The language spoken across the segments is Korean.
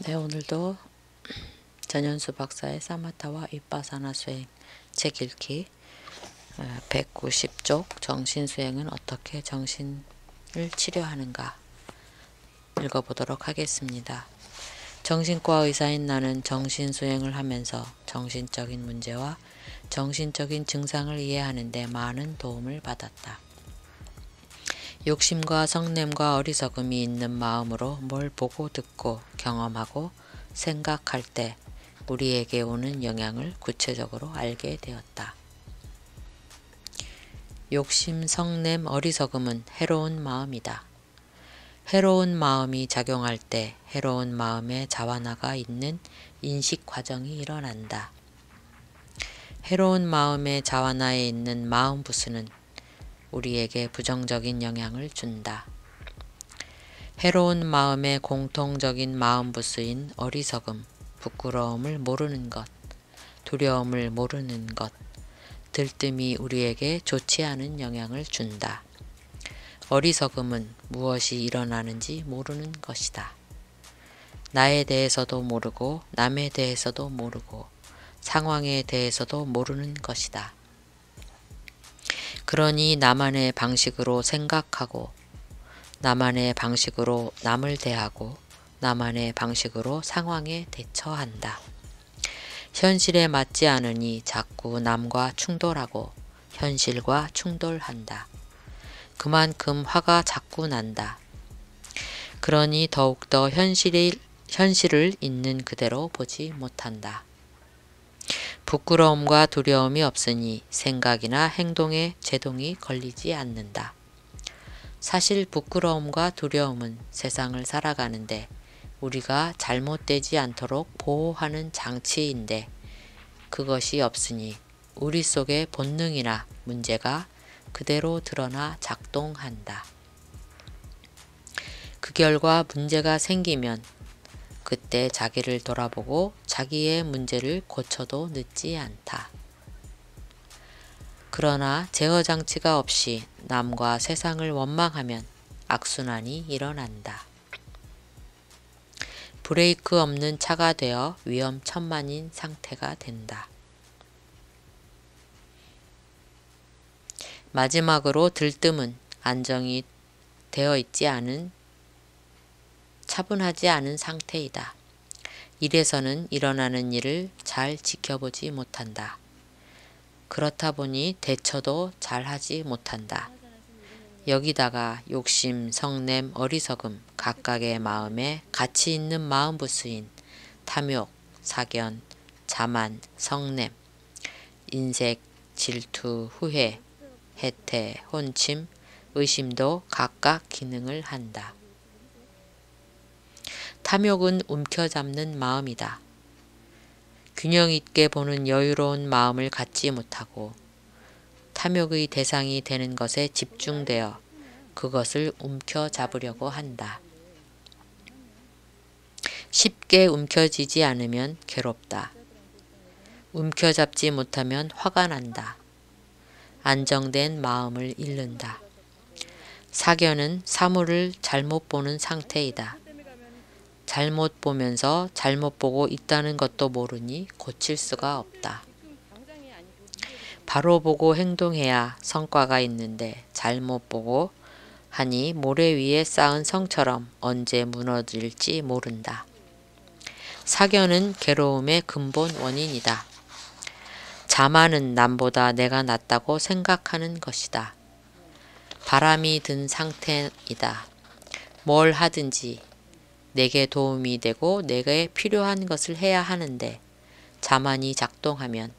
네, 오늘도 전현수 박사의 사마타와 윗바사나 수행 책 읽기 190쪽 정신수행은 어떻게 정신을 치료하는가 읽어보도록 하겠습니다. 정신과 의사인 나는 정신수행을 하면서 정신적인 문제와 정신적인 증상을 이해하는 데 많은 도움을 받았다. 욕심과 성냄과 어리석음이 있는 마음으로 뭘 보고 듣고 경험하고 생각할 때 우리에게 오는 영향을 구체적으로 알게 되었다. 욕심, 성냄, 어리석음은 해로운 마음이다. 해로운 마음이 작용할 때 해로운 마음의 자완화가 있는 인식 과정이 일어난다. 해로운 마음의 자완화에 있는 마음 부수는 우리에게 부정적인 영향을 준다. 해로운 마음의 공통적인 마음 부수인 어리석음, 부끄러움을 모르는 것, 두려움을 모르는 것, 들뜸이 우리에게 좋지 않은 영향을 준다. 어리석음은 무엇이 일어나는지 모르는 것이다. 나에 대해서도 모르고 남에 대해서도 모르고 상황에 대해서도 모르는 것이다. 그러니 나만의 방식으로 생각하고 나만의 방식으로 남을 대하고 나만의 방식으로 상황에 대처한다. 현실에 맞지 않으니 자꾸 남과 충돌하고 현실과 충돌한다. 그만큼 화가 자꾸 난다. 그러니 더욱더 현실을 있는 그대로 보지 못한다. 부끄러움과 두려움이 없으니 생각이나 행동에 제동이 걸리지 않는다. 사실 부끄러움과 두려움은 세상을 살아가는데 우리가 잘못되지 않도록 보호하는 장치인데 그것이 없으니 우리 속의 본능이나 문제가 그대로 드러나 작동한다. 그 결과 문제가 생기면 그때 자기를 돌아보고 자기의 문제를 고쳐도 늦지 않다. 그러나 제어장치가 없이 남과 세상을 원망하면 악순환이 일어난다. 브레이크 없는 차가 되어 위험천만인 상태가 된다. 마지막으로 들뜸은 안정이 되어 있지 않은 차분하지 않은 상태이다. 이래서는 일어나는 일을 잘 지켜보지 못한다. 그렇다 보니 대처도 잘하지 못한다. 여기다가 욕심, 성냄, 어리석음 각각의 마음에 가치 있는 마음 부수인 탐욕, 사견, 자만, 성냄, 인색, 질투, 후회, 해태, 혼침, 의심도 각각 기능을 한다. 탐욕은 움켜잡는 마음이다. 균형 있게 보는 여유로운 마음을 갖지 못하고 탐욕의 대상이 되는 것에 집중되어 그것을 움켜잡으려고 한다. 쉽게 움켜쥐지 않으면 괴롭다. 움켜잡지 못하면 화가 난다. 안정된 마음을 잃는다. 사견은 사물을 잘못 보는 상태이다. 잘못 보면서 잘못 보고 있다는 것도 모르니 고칠 수가 없다. 바로 보고 행동해야 성과가 있는데 잘못 보고 하니 모래 위에 쌓은 성처럼 언제 무너질지 모른다. 사견은 괴로움의 근본 원인이다. 자만은 남보다 내가 낫다고 생각하는 것이다. 바람이 든 상태이다. 뭘 하든지 내게 도움이 되고 내게 필요한 것을 해야 하는데 자만이 작동하면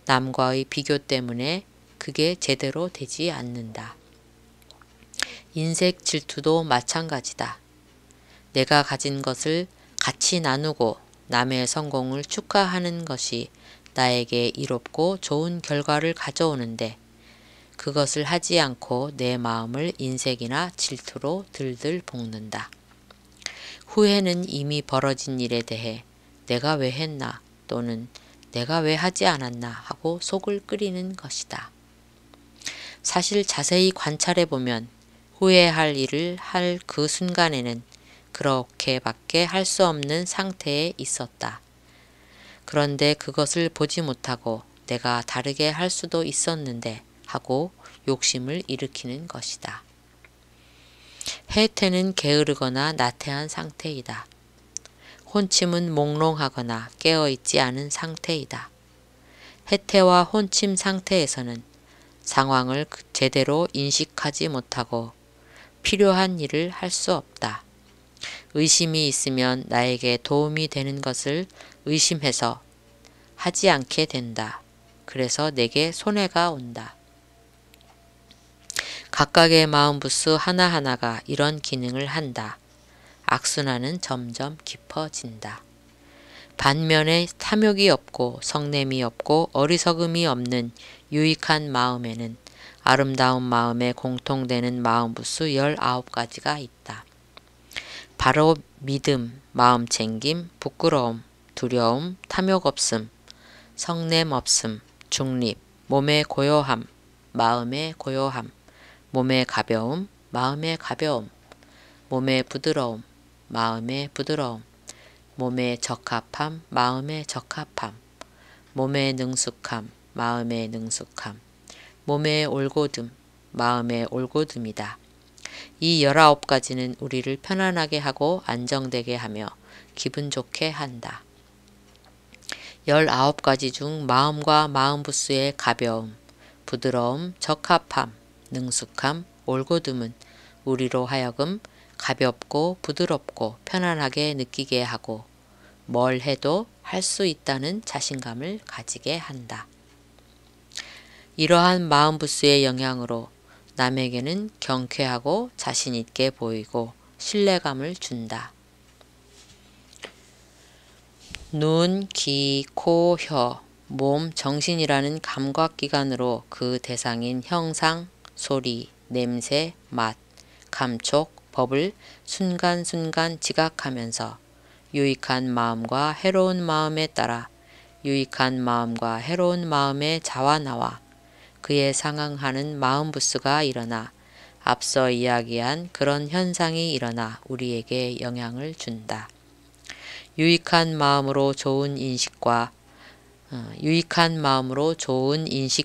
남과의 비교 때문에 그게 제대로 되지 않는다. 인색 질투도 마찬가지다. 내가 가진 것을 같이 나누고 남의 성공을 축하하는 것이 나에게 이롭고 좋은 결과를 가져오는데 그것을 하지 않고 내 마음을 인색이나 질투로 들들 볶는다. 후회는 이미 벌어진 일에 대해 내가 왜 했나 또는 내가 왜 하지 않았나 하고 속을 끓이는 것이다. 사실 자세히 관찰해 보면 후회할 일을 할 그 순간에는 그렇게밖에 할 수 없는 상태에 있었다. 그런데 그것을 보지 못하고 내가 다르게 할 수도 있었는데 하고 욕심을 일으키는 것이다. 해태는 게으르거나 나태한 상태이다. 혼침은 몽롱하거나 깨어있지 않은 상태이다. 해태와 혼침 상태에서는 상황을 제대로 인식하지 못하고 필요한 일을 할 수 없다. 의심이 있으면 나에게 도움이 되는 것을 의심해서 하지 않게 된다. 그래서 내게 손해가 온다. 각각의 마음부스 하나하나가 이런 기능을 한다. 악순환은 점점 깊어진다. 반면에 탐욕이 없고 성냄이 없고 어리석음이 없는 유익한 마음에는 아름다운 마음에 공통되는 마음부스 19가지가 있다. 바로 믿음, 마음챙김, 부끄러움, 두려움, 탐욕 없음, 성냄 없음, 중립, 몸의 고요함, 마음의 고요함, 몸의 가벼움, 마음의 가벼움, 몸의 부드러움, 마음의 부드러움, 몸의 적합함, 마음의 적합함, 몸의 능숙함, 마음의 능숙함, 몸의 올곧음, 마음의 올곧음이다. 이 19가지는 우리를 편안하게 하고 안정되게 하며 기분 좋게 한다. 19가지 중 마음과 마음부스의 가벼움, 부드러움, 적합함, 능숙함, 올곧음은 우리로 하여금 가볍고 부드럽고 편안하게 느끼게 하고 뭘 해도 할 수 있다는 자신감을 가지게 한다. 이러한 마음부스의 영향으로 남에게는 경쾌하고 자신있게 보이고 신뢰감을 준다. 눈, 귀, 코, 혀, 몸, 정신이라는 감각기관으로 그 대상인 형상, 소리, 냄새, 맛, 감촉, 법을 순간순간 지각하면서 유익한 마음과 해로운 마음에 따라 유익한 마음과 해로운 마음의 자와나와 그에 상응하는 마음부스가 일어나 앞서 이야기한 그런 현상이 일어나 우리에게 영향을 준다. 유익한 마음으로 좋은 인식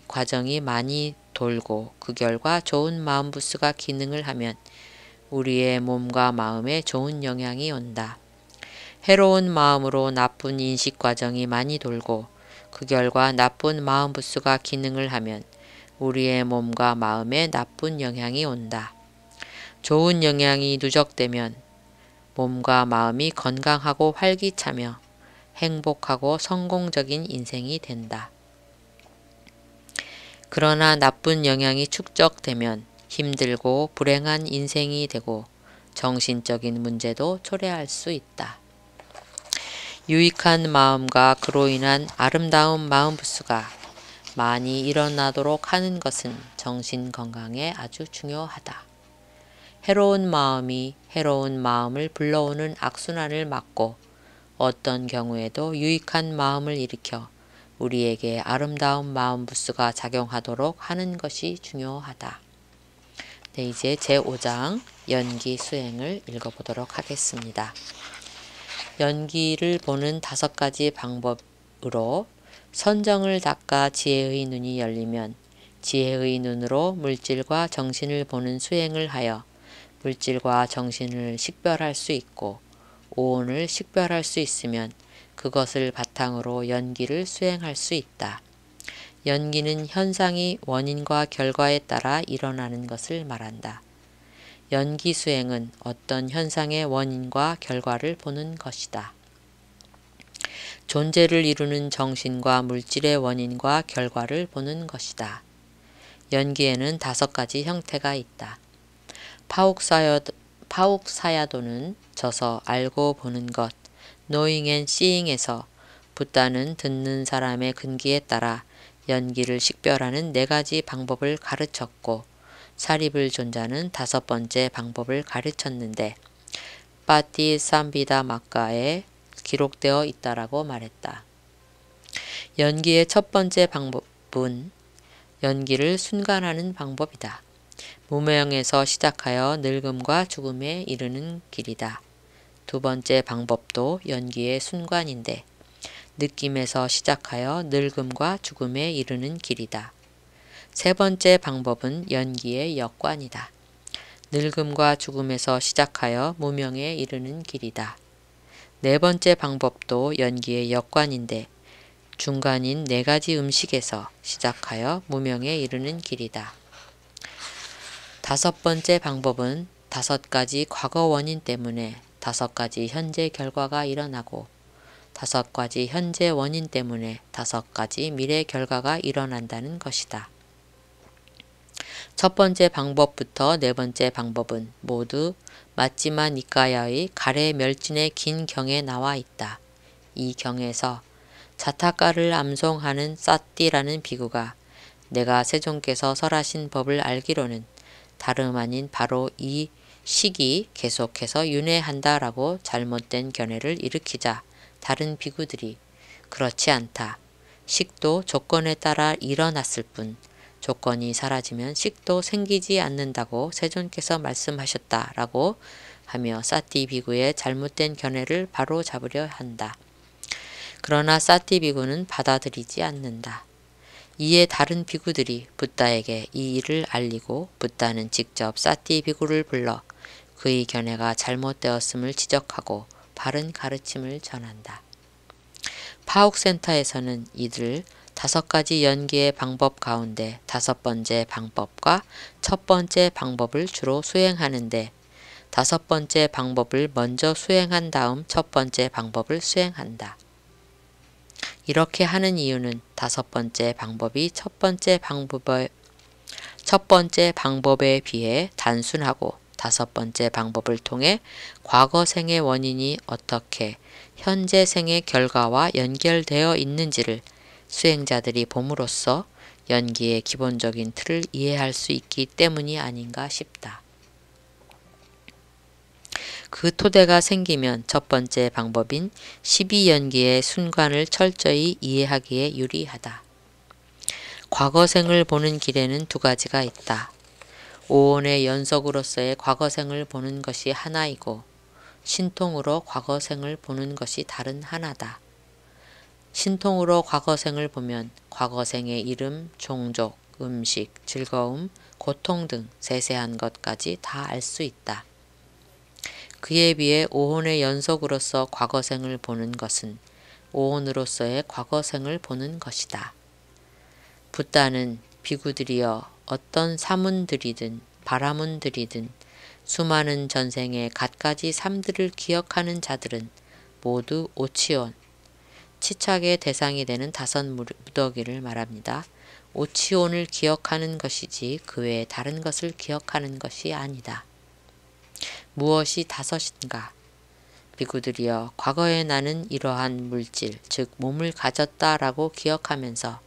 과정이 많이 돌고 그 결과 좋은 마음부스가 기능을 하면 우리의 몸과 마음에 좋은 영향이 온다. 해로운 마음으로 나쁜 인식 과정이 많이 돌고 그 결과 나쁜 마음부스가 기능을 하면 우리의 몸과 마음에 나쁜 영향이 온다. 좋은 영향이 누적되면 몸과 마음이 건강하고 활기차며 행복하고 성공적인 인생이 된다. 그러나 나쁜 영향이 축적되면 힘들고 불행한 인생이 되고 정신적인 문제도 초래할 수 있다. 유익한 마음과 그로 인한 아름다운 마음부스가 많이 일어나도록 하는 것은 정신 건강에 아주 중요하다. 해로운 마음이 해로운 마음을 불러오는 악순환을 막고 어떤 경우에도 유익한 마음을 일으켜 우리에게 아름다운 마음부스가 작용하도록 하는 것이 중요하다. 네, 이제 제5장 연기 수행을 읽어보도록 하겠습니다. 연기를 보는 5가지 방법으로 선정을 닦아 지혜의 눈이 열리면 지혜의 눈으로 물질과 정신을 보는 수행을 하여 물질과 정신을 식별할 수 있고 오온을 식별할 수 있으면 그것을 바탕으로 연기를 수행할 수 있다. 연기는 현상이 원인과 결과에 따라 일어나는 것을 말한다. 연기 수행은 어떤 현상의 원인과 결과를 보는 것이다. 존재를 이루는 정신과 물질의 원인과 결과를 보는 것이다. 연기에는 5가지 형태가 있다. 파욱사야도는 져서 알고 보는 것, knowing and seeing에서 붓다는 듣는 사람의 근기에 따라 연기를 식별하는 4가지 방법을 가르쳤고 사리불존자는 5번째 방법을 가르쳤는데 빠띠삼비다마가에 기록되어 있다라고 말했다. 연기의 첫 번째 방법은 연기를 순간하는 방법이다. 무명에서 시작하여 늙음과 죽음에 이르는 길이다. 두 번째 방법도 연기의 순관인데 느낌에서 시작하여 늙음과 죽음에 이르는 길이다. 세 번째 방법은 연기의 역관이다. 늙음과 죽음에서 시작하여 무명에 이르는 길이다. 네 번째 방법도 연기의 역관인데 중간인 네 가지 음식에서 시작하여 무명에 이르는 길이다. 다섯 번째 방법은 다섯 가지 과거 원인 때문에 다섯 가지 현재 결과가 일어나고 다섯 가지 현재 원인 때문에 다섯 가지 미래 결과가 일어난다는 것이다. 첫 번째 방법부터 네 번째 방법은 모두 맞지마 니까야의 가레 멸진의 긴 경에 나와 있다. 이 경에서 자타가를 암송하는 사띠라는 비구가 내가 세존께서 설하신 법을 알기로는 다름 아닌 바로 이 식이 계속해서 윤회한다라고 잘못된 견해를 일으키자 다른 비구들이 그렇지 않다. 식도 조건에 따라 일어났을 뿐 조건이 사라지면 식도 생기지 않는다고 세존께서 말씀하셨다라고 하며 사띠 비구의 잘못된 견해를 바로 잡으려 한다. 그러나 사띠 비구는 받아들이지 않는다. 이에 다른 비구들이 붓다에게 이 일을 알리고 붓다는 직접 사띠 비구를 불러 그의 견해가 잘못되었음을 지적하고 바른 가르침을 전한다. 파옥센터에서는 이들 다섯 가지 연기의 방법 가운데 다섯 번째 방법과 첫 번째 방법을 주로 수행하는데 다섯 번째 방법을 먼저 수행한 다음 첫 번째 방법을 수행한다. 이렇게 하는 이유는 다섯 번째 방법이 첫 번째 방법에 비해 단순하고 다섯 번째 방법을 통해 과거 생의 원인이 어떻게 현재 생의 결과와 연결되어 있는지를 수행자들이 봄으로써 연기의 기본적인 틀을 이해할 수 있기 때문이 아닌가 싶다. 그 토대가 생기면 첫 번째 방법인 12연기의 순관을 철저히 이해하기에 유리하다. 과거생을 보는 길에는 두 가지가 있다. 오온의 연속으로서의 과거생을 보는 것이 하나이고 신통으로 과거생을 보는 것이 다른 하나다. 신통으로 과거생을 보면 과거생의 이름, 종족, 음식, 즐거움, 고통 등 세세한 것까지 다 알 수 있다. 그에 비해 오혼의 연속으로서 과거생을 보는 것은 오혼으로서의 과거생을 보는 것이다. 붓다는 비구들이여 어떤 사문들이든 바라문들이든 수많은 전생의 갖가지 삶들을 기억하는 자들은 모두 오치온, 치착의 대상이 되는 다섯 무더기를 말합니다. 오치온을 기억하는 것이지 그 외에 다른 것을 기억하는 것이 아니다. 무엇이 다섯인가? 비구들이여 과거에 나는 이러한 물질, 즉 몸을 가졌다라고 기억하면서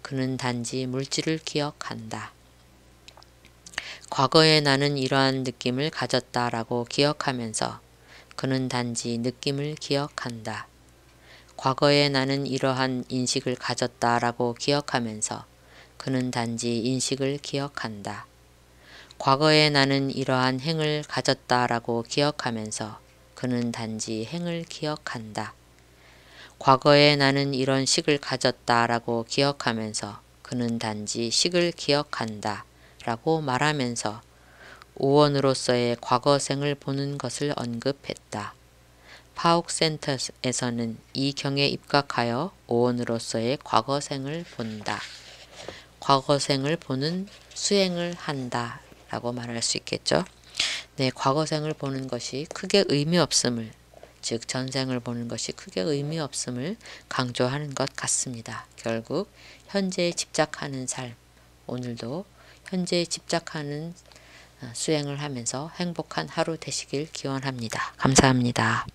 그는 단지 물질을 기억한다. 과거에 나는 이러한 느낌을 가졌다라고 기억하면서 그는 단지 느낌을 기억한다. 과거에 나는 이러한 인식을 가졌다라고 기억하면서 그는 단지 인식을 기억한다. 과거에 나는 이러한 행을 가졌다라고 기억하면서 그는 단지 행을 기억한다. 과거에 나는 이런 식을 가졌다라고 기억하면서 그는 단지 식을 기억한다. 라고 말하면서 오원으로서의 과거생을 보는 것을 언급했다. 파옥센터에서는 이 경에 입각하여 오원으로서의 과거생을 본다. 과거생을 보는 수행을 한다. 라고 말할 수 있겠죠. 네, 과거생을 보는 것이 크게 의미 없음을, 즉 전생을 보는 것이 크게 의미 없음을 강조하는 것 같습니다. 결국 현재에 집착하는 삶, 오늘도 현재에 집착하는 수행을 하면서 행복한 하루 되시길 기원합니다. 감사합니다.